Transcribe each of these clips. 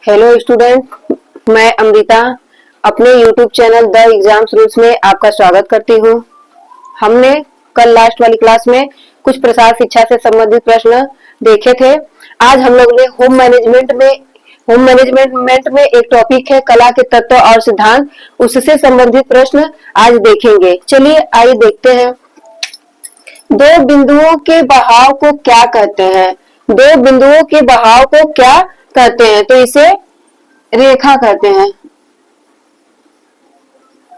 Hello student, मैं अमृता अपने YouTube channel the exams rules में आपका स्वागत करती हूँ। हमने कल लास्ट वाली क्लास में कुछ प्रसार शिक्षा से संबंधित प्रश्न देखे थे। आज हम लोग ने होम मैनेजमेंट में एक टॉपिक है कला के तत्व और सिद्धांत, उससे संबंधित प्रश्न आज देखेंगे। चलिए आइए देखते हैं। दो बिंदुओं के बहाव को क्या कहते हैं? दो बिंदुओं के बहाव को क्या कहते हैं? तो इसे रेखा कहते हैं।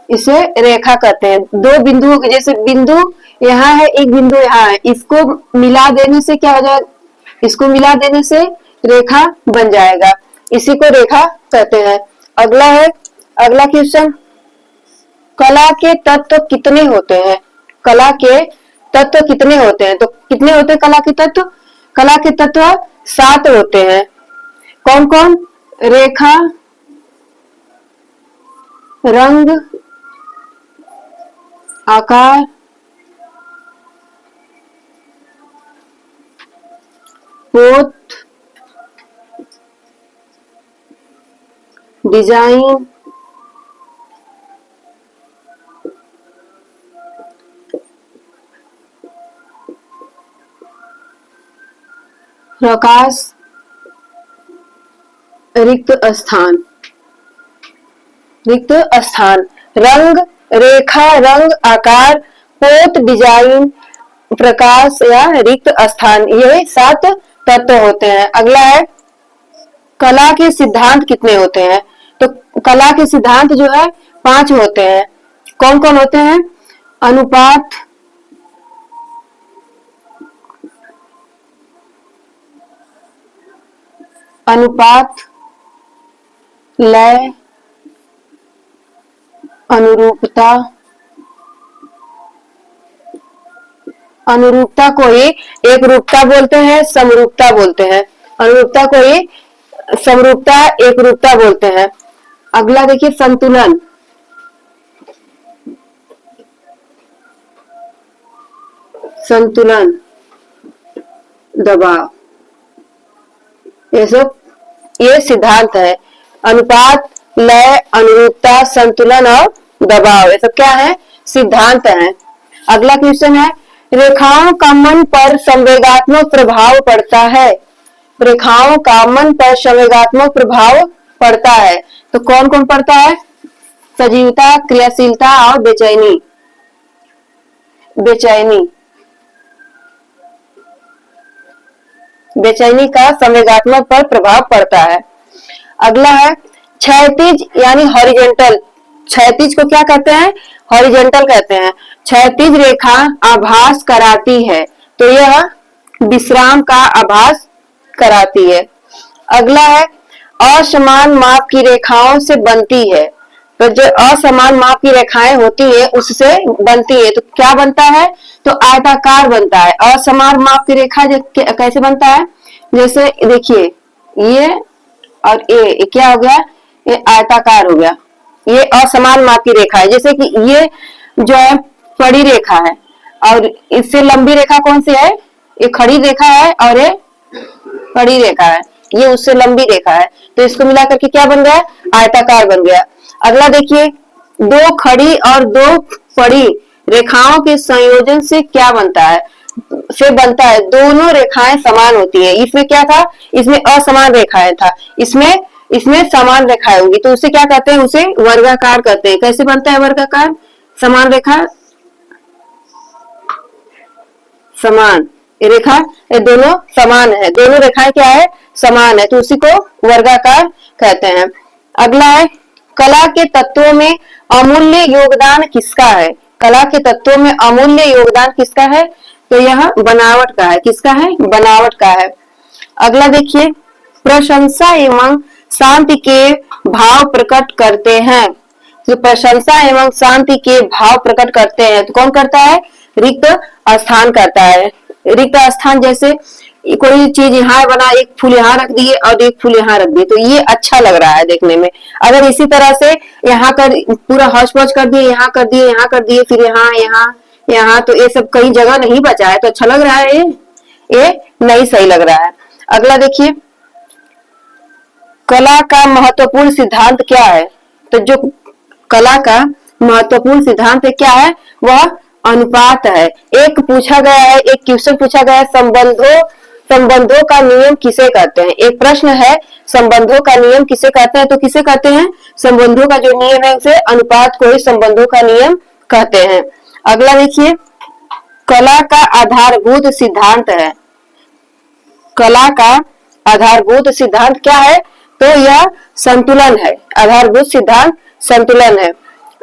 इसे रेखा कहते हैं। दो बिंदुओं के, जैसे बिंदु यहाँ है, एक बिंदु यहाँ है, इसको मिला देने से क्या हो जाएगा? इसको मिला देने से रेखा बन जाएगा। इसी को रेखा कहते हैं। अगला क्वेश्चन, कला के तत्व कितने होते हैं? कला के तत्व कितने होते हैं? तो कितने होते हैं कला के तत्व? कला के तत्व 7 होते हैं। कौन कौन? रेखा, रंग, आकार, पोत, डिजाइन, प्रकाश, रिक्त स्थान। रंग, रेखा, रंग, आकार, पोत, डिजाइन, प्रकाश या रिक्त स्थान, ये 7 तत्व होते हैं। अगला है, कला के सिद्धांत कितने होते हैं? तो कला के सिद्धांत जो है 5 होते हैं। कौन कौन होते हैं? अनुपात, लय, अनुरूपता को ही एक रूपता बोलते हैं, समरूपता बोलते हैं। अनुरूपता को ही समरूपता, एक रूपता बोलते हैं। अगला देखिए, संतुलन। दबाव, ये सिद्धांत है। अनुपात, लय, अनुरूपता, संतुलन और दबाव, ये सब क्या है? सिद्धांत है। अगला क्वेश्चन है, रेखाओं का मन पर संवेगात्मक प्रभाव पड़ता है। रेखाओं का मन पर संवेगात्मक प्रभाव पड़ता है, तो कौन कौन पड़ता है? सजीवता, क्रियाशीलता और बेचैनी। बेचैनी का संवेगात्मक पर प्रभाव पड़ता है। अगला है, क्षैतिज यानी हॉरिजॉन्टल। क्षैतिज को क्या कहते हैं? हॉरिजॉन्टल कहते हैं। क्षैतिज रेखा आभास कराती है, तो यह विश्राम का आभास कराती है। अगला है, असमान माप की रेखाओं से बनती है। तो जो असमान माप की रेखाएं होती है उससे बनती है, तो क्या बनता है? तो आयताकार बनता है। असमान माप की रेखा कैसे बनता है? जैसे देखिए, ये और ये क्या हो गया? ये आयताकार हो गया। ये असमान माप की रेखा है। जैसे कि ये जो है बड़ी रेखा है और इससे लंबी रेखा कौन सी है? ये खड़ी रेखा है और ये बड़ी रेखा है, ये उससे लंबी रेखा है, तो इसको मिलाकर के क्या बन गया? आयताकार बन गया। अगला देखिए, 2 खड़ी और 2 पड़ी रेखाओं के संयोजन से क्या बनता है? दोनों रेखाएं समान होती है। इसमें क्या था? इसमें असमान रेखाएं था, इसमें समान रेखाएं होगी, तो उसे क्या कहते हैं? उसे वर्गाकार कहते हैं। कैसे बनता है वर्गाकार? समान रेखा, समान रेखा, ये दोनों समान है, दोनों रेखाएं क्या है? समान है, तो उसी को वर्गाकार कहते हैं। अगला है, कला के तत्वों में अमूल्य योगदान किसका है? कला के तत्वों में अमूल्य योगदान किसका है? तो यह बनावट का है। किसका है? बनावट का है। अगला देखिए, प्रशंसा एवं शांति के भाव प्रकट करते हैं। तो प्रशंसा एवं शांति के भाव प्रकट करते हैं, तो कौन करता है? रिक्त स्थान करता है। रिक्त स्थान, जैसे कोई चीज यहाँ बना, एक फूल यहाँ रख दिए और एक फूल यहाँ रख दिए, तो ये अच्छा लग रहा है देखने में। अगर इसी तरह से यहाँ कर पूरा हौच पौच कर दिए, यहाँ कर दिए, यहाँ कर दिए, फिर यहाँ, तो ये सब कहीं जगह नहीं बचा है, तो अच्छा लग रहा है? ये नहीं सही लग रहा है। अगला देखिए, कला का महत्वपूर्ण सिद्धांत क्या है? तो जो कला का महत्वपूर्ण सिद्धांत क्या है, वह अनुपात है। एक पूछा गया है, एक क्वेश्चन पूछा गया है, संबंधों का नियम किसे कहते हैं? एक प्रश्न है, संबंधों का नियम किसे कहते हैं? तो किसे कहते हैं? संबंधों का जो नियम है उसे अनुपात को ही संबंधों का नियम कहते हैं। अगला देखिए, कला का आधारभूत सिद्धांत है। कला का आधारभूत सिद्धांत क्या है? तो यह संतुलन है। आधारभूत सिद्धांत संतुलन है।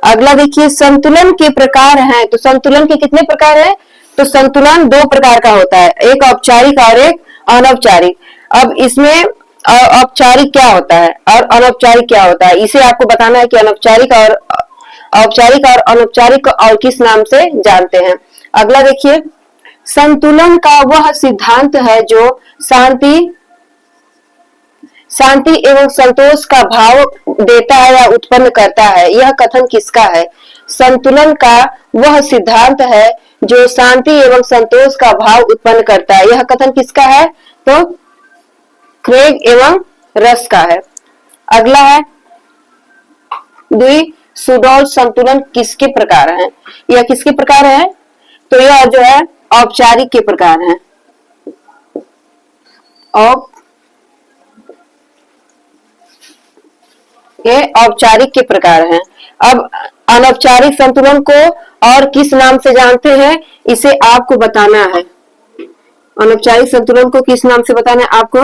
अगला देखिए, संतुलन के प्रकार हैं। तो संतुलन के कितने प्रकार हैं? तो संतुलन दो प्रकार का होता है, एक औपचारिक और एक अनौपचारिक। अब इसमें औपचारिक क्या होता है और अनौपचारिक क्या होता है, इसे आपको बताना है कि अनौपचारिक और औपचारिक और अनौपचारिक और किस नाम से जानते हैं। अगला देखिए, संतुलन का वह सिद्धांत है जो शांति एवं संतोष का भाव देता है या उत्पन्न करता है। यह कथन किसका है? संतुलन का वह सिद्धांत है जो शांति एवं संतोष का भाव उत्पन्न करता है। यह कथन किसका है? तो क्रेग एवं रस का है। अगला है, द्वि-सुडौल संतुलन किसके प्रकार है? यह किसके प्रकार है? तो यह जो है औपचारिक के प्रकार है। ये औपचारिक के प्रकार हैं। अब अनौपचारिक संतुलन को और किस नाम से जानते हैं, इसे आपको बताना है। अनौपचारिक संतुलन को किस नाम से बताना है आपको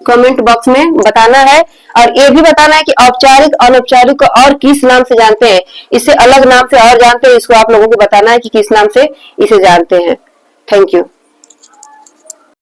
कमेंट बॉक्स में बताना है, और ये भी बताना है कि औपचारिक अनौपचारिक को और किस नाम से जानते हैं। इसे अलग नाम से और जानते हैं, इसको आप लोगों को बताना है कि किस नाम से इसे जानते हैं। Thank you.